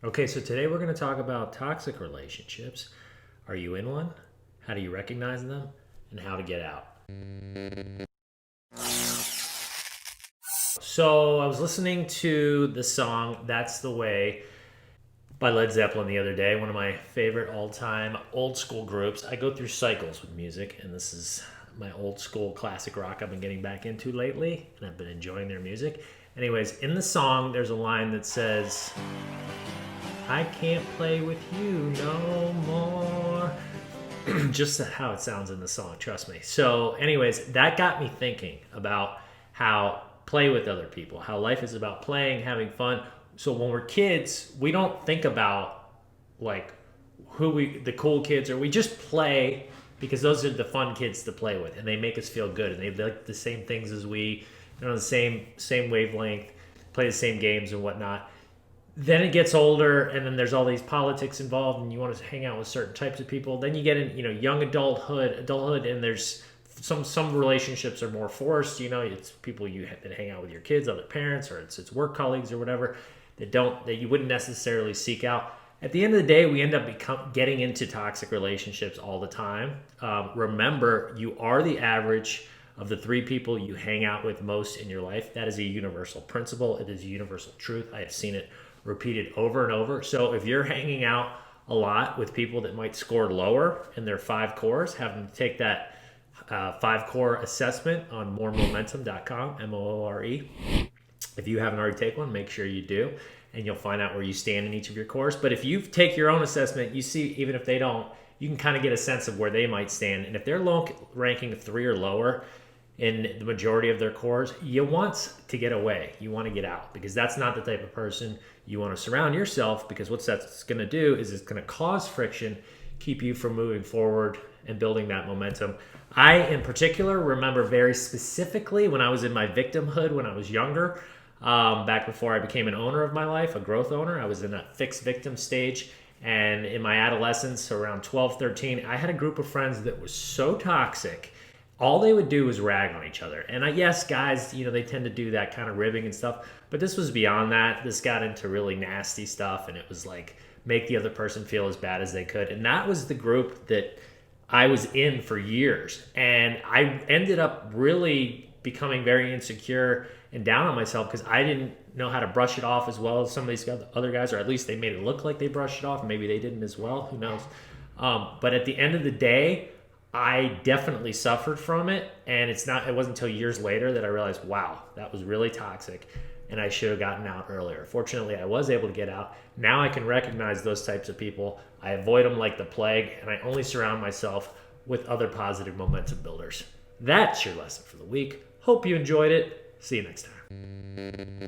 Okay, so today we're going to talk about toxic relationships. Are you in one? How do you recognize them? And how to get out. So I was listening to the song That's the Way by Led Zeppelin the other day, one of my favorite all time old school groups. I go through cycles with music, and this is my old school classic rock I've been getting back into lately, and I've been enjoying their music. Anyways, in the song, there's a line that says, I can't play with you no more. Just how it sounds in the song, trust me. So, anyways, that got me thinking about how play with other people, how life is about playing, having fun. So when we're kids, we don't think about like the cool kids, or we just play because those are the fun kids to play with, and they make us feel good, and they like the same things as we, the same wavelength, play the same games and whatnot. Then it gets older, and then there's all these politics involved, and you want to hang out with certain types of people. Then you get in, young adulthood, and there's some relationships are more forced. It's people that hang out with your kids, other parents, or it's work colleagues or whatever that you wouldn't necessarily seek out. At the end of the day, we end up getting into toxic relationships all the time. Remember, you are the average of the three people you hang out with most in your life. That is a universal principle. It is a universal truth. I have seen it repeated over and over. So if you're hanging out a lot with people that might score lower in their 5 cores, have them take that 5-core assessment on moremomentum.com, MOORE. If you haven't already taken one, make sure you do, and you'll find out where you stand in each of your cores. But if you take your own assessment, you see, even if they don't, you can kind of get a sense of where they might stand. And if they're ranking 3 or lower in the majority of their cores, you want to get away. You want to get out, because that's not the type of person you want to surround yourself, because what that's going to do is it's going to cause friction, keep you from moving forward and building that momentum. I, in particular, remember very specifically when I was in my victimhood when I was younger, back before I became an owner of my life, a growth owner. I was in a fixed victim stage. And in my adolescence, so around 12, 13, I had a group of friends that was so toxic. All they would do was rag on each other. And yes, guys, they tend to do that kind of ribbing and stuff. But this was beyond that. This got into really nasty stuff. And it was like make the other person feel as bad as they could. And that was the group that I was in for years. And I ended up really becoming very insecure and down on myself because I didn't know how to brush it off as well as some of these other guys, or at least they made it look like they brushed it off. Maybe they didn't as well. Who knows? But at the end of the day, I definitely suffered from it, and it wasn't until years later that I realized, wow, that was really toxic, and I should have gotten out earlier. Fortunately, I was able to get out. Now I can recognize those types of people. I avoid them like the plague, and I only surround myself with other positive momentum builders. That's your lesson for the week. Hope you enjoyed it. See you next time.